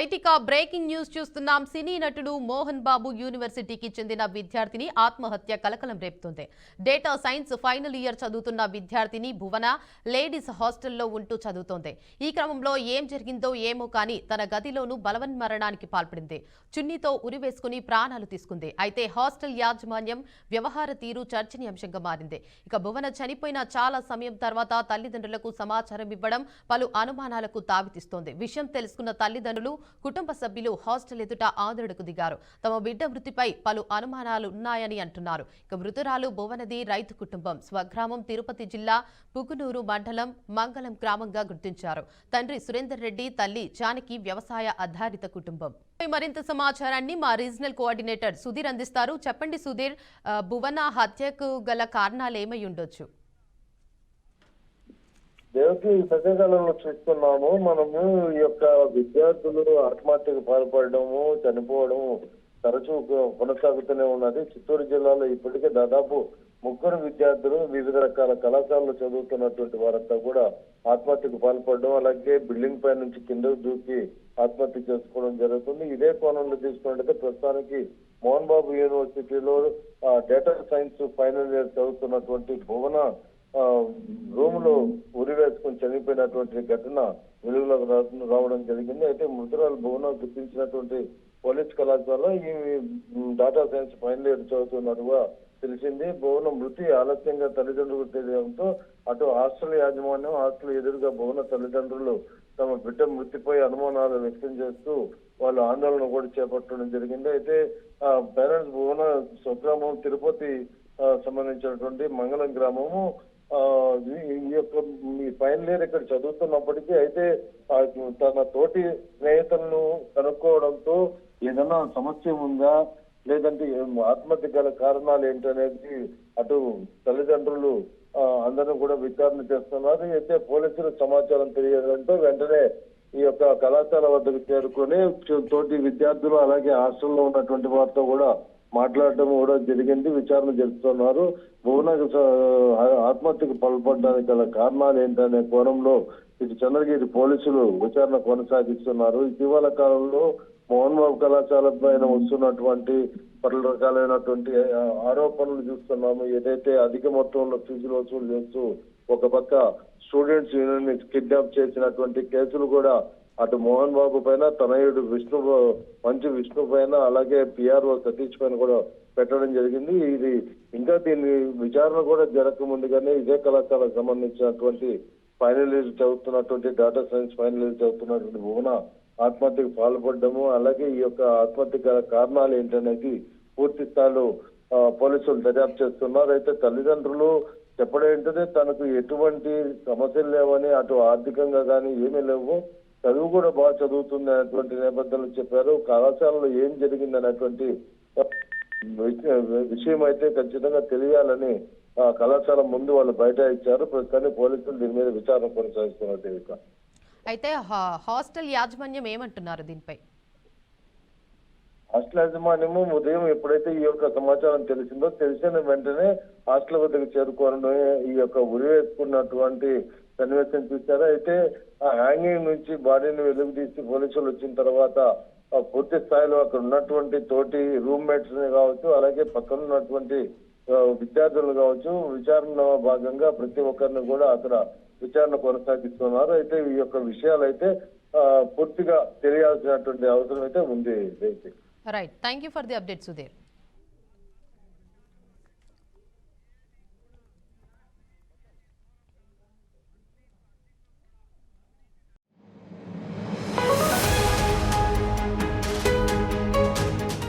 Right ఇక breaking news చూస్తున్నాం. సినీ నటుడు మోహన్ బాబు యూనివర్సిటీకి చెందిన విద్యార్థిని ఆత్మహత్య కలకలం రేపుతుంది. డేటా సైన్స్ ఫైనల్ ఇయర్ చదువుతున్న విద్యార్థిని భువన లేడీస్ హాస్టల్లో ఉంటూ చదువుతోంది. ఈ క్రమంలో ఏం జరిగిందో ఏమో కానీ తన గదిలోనూ బలవన్మరణానికి పాల్పడింది. చున్నీతో ఉరివేసుకుని ప్రాణాలు తీసుకుంది. అయితే హాస్టల్ యాజమాన్యం వ్యవహార తీరు చర్చనీయాంశంగా మారింది. ఇక భువన చనిపోయిన చాలా సమయం తర్వాత తల్లిదండ్రులకు సమాచారం ఇవ్వడం పలు అనుమానాలకు తావితీస్తోంది. విషయం తెలుసుకున్న తల్లిదండ్రులు కుటుంబ సభ్యులు హాస్టల్ ఎదుట ఆందోళనకు దిగారు. తమ బిడ్డ మృతిపై పలు అనుమానాలు ఉన్నాయని అంటున్నారు. ఇక మృతురాలు భువనది రైతు కుటుంబం. స్వగ్రామం తిరుపతి జిల్లా పుగునూరు మండలం మంగళం గ్రామంగా గుర్తించారు. తండ్రి సురేందర్ రెడ్డి, తల్లి జానకి వ్యవసాయ ఆధారిత కుటుంబం. మరింత సమాచారాన్ని మా రీజనల్ కోఆర్డినేటర్ సుధీర్ అందిస్తారు. చెప్పండి సుధీర్, భువన హత్యకు గల కారణాలు ఏమై ఉండొచ్చు? దేవకి సత్యకాలంలో చూస్తున్నాము. మనము ఈ యొక్క విద్యార్థులు ఆత్మహత్యకు పాల్పడము, చనిపోవడము తరచూ కొనసాగుతూనే ఉన్నది. చిత్తూరు జిల్లాలో ఇప్పటికే దాదాపు 3 విద్యార్థులు వివిధ రకాల కళాశాలలో చదువుతున్నటువంటి వారంతా కూడా ఆత్మహత్యకు పాల్పడడం, అలాగే బిల్డింగ్ పై నుంచి కిందకు దూకి ఆత్మహత్య చేసుకోవడం జరుగుతుంది. ఇదే కోణంలో తీసుకున్నట్లయితే ప్రస్తుతానికి మోహన్ బాబు యూనివర్సిటీలో డేటా సైన్స్ ఫైనల్ ఇయర్ చదువుతున్నటువంటి భువన రూమ్ లో ఉరి వేసుకుని చనిపోయినటువంటి ఘటన వెలుగులోకి రావడం జరిగింది. అయితే మృతురాలు భువన గుర్తించినటువంటి పోలీస్ కళాశాలలో ఈ డేటా సైన్స్ ఫైనల్ ఇయర్ చదువుతున్నట్టుగా తెలిసింది. భువన మృతి ఆలస్యంగా తల్లిదండ్రులకు తెలియడంతో అటు హాస్టల్ యాజమాన్యం, హాస్టల్ ఎదురుగా భువన తల్లిదండ్రులు తమ బిడ్డ మృతిపై అనుమానాలు వ్యక్తం చేస్తూ వాళ్ళు ఆందోళన కూడా చేపట్టడం జరిగింది. అయితే పేరెంట్స్ భువన స్వగ్రామం తిరుపతి సంబంధించినటువంటి మంగళం గ్రామము ఈ యొక్క ఫైనల్ ఇయర్ ఇక్కడ చదువుతున్నప్పటికీ అయితే తన తోటి స్నేహితులను కనుక్కోవడంతో ఏదైనా సమస్య ఉందా, లేదంటే ఆత్మహత్య గల కారణాలు ఏంటనేది అటు తల్లిదండ్రులు అందరూ కూడా విచారణ చేస్తున్నారు. అయితే పోలీసులకు సమాచారం తెలియడంతో వెంటనే ఈ యొక్క కళాశాల వద్దకు చేరుకొని తోటి విద్యార్థులు అలాగే హాస్టల్లో ఉన్నటువంటి వారితో కూడా మాట్లాడడం కూడా జరిగింది. విచారణ జరుపుతున్నారు. భువన ఆత్మహత్యకు పాల్పడడానికి గల కారణాలు ఏంటనే కోణంలో ఇటు చంద్రగిరి పోలీసులు విచారణ కొనసాగిస్తున్నారు. ఇటీవల కాలంలో మోహన్ బాబు కళాశాల పైన వస్తున్నటువంటి పలు రకాలైనటువంటి ఆరోపణలు చూస్తున్నాము. ఏదైతే అధిక మొత్తంలో ఫీజులు వసూలు చేస్తూ ఒక పక్క స్టూడెంట్స్ యూనియన్ కిడ్నాప్ చేసినటువంటి కేసులు కూడా అటు మోహన్ బాబు పైన, తనయుడు మంచు విష్ణు పైన, అలాగే పిఆర్ఓ సతీష్ పైన కూడా పెట్టడం జరిగింది. ఇది ఇంకా దీని విచారణ కూడా జరగక ముందుగానే ఇదే కళాశాలకు సంబంధించినటువంటి ఫైనల్ ఇయర్ చదువుతున్నటువంటి డేటా సైన్స్ ఫైనల్ ఇయర్ చదువుతున్నటువంటి భువన ఆత్మహత్యకు పాల్పడము, అలాగే ఈ యొక్క ఆత్మహత్య గల కారణాలు ఏంటనేది పూర్తి స్థాయిలో పోలీసులు దర్యాప్తు చేస్తున్నారు. అయితే తల్లిదండ్రులు చెప్పడేంటనే తనకు ఎటువంటి సమస్యలు లేవని, అటు ఆర్థికంగా కానీ ఏమీ లేవు, చదువు కూడా బాగా చదువుతుంది అనేటువంటి నేపథ్యంలో చెప్పారు. కళాశాలలో ఏం జరిగింది అనేటువంటి విషయం అయితే ఖచ్చితంగా తెలియాలని కళాశాల ముందు వాళ్ళు బయట ఇచ్చారు. ప్రస్తుతాన్ని పోలీసులు దీని మీద విచారణ కొనసాగిస్తున్నారు. దేవిక, అయితే హాస్టల్ యాజమాన్యం ఏమంటున్నారు దీనిపై? హాస్టల్ యాజమాన్యము ఉదయం ఎప్పుడైతే ఈ యొక్క సమాచారం తెలిసిన వెంటనే హాస్టల్ వద్దకు చేరుకోవడం, ఈ యొక్క ఉరి వేసుకున్నటువంటి సన్నివేశం చూశారు. అయితే ఆ హ్యాంగింగ్ నుంచి బాడీని వెలుగుతీసి పోలీసులు వచ్చిన తర్వాత పూర్తి స్థాయిలో అక్కడ ఉన్నటువంటి తోటి రూమ్మేట్స్ కావచ్చు, అలాగే పక్కన ఉన్నటువంటి విద్యార్థులు కావచ్చు, విచారణ భాగంగా ప్రతి ఒక్కరిని కూడా అక్కడ విచారణ కొనసాగిస్తున్నారు. అయితే ఈ యొక్క విషయాలు అయితే పూర్తిగా తెలియాల్సినటువంటి అవసరం అయితే ఉంది. Right, thank you for the update Sudheer.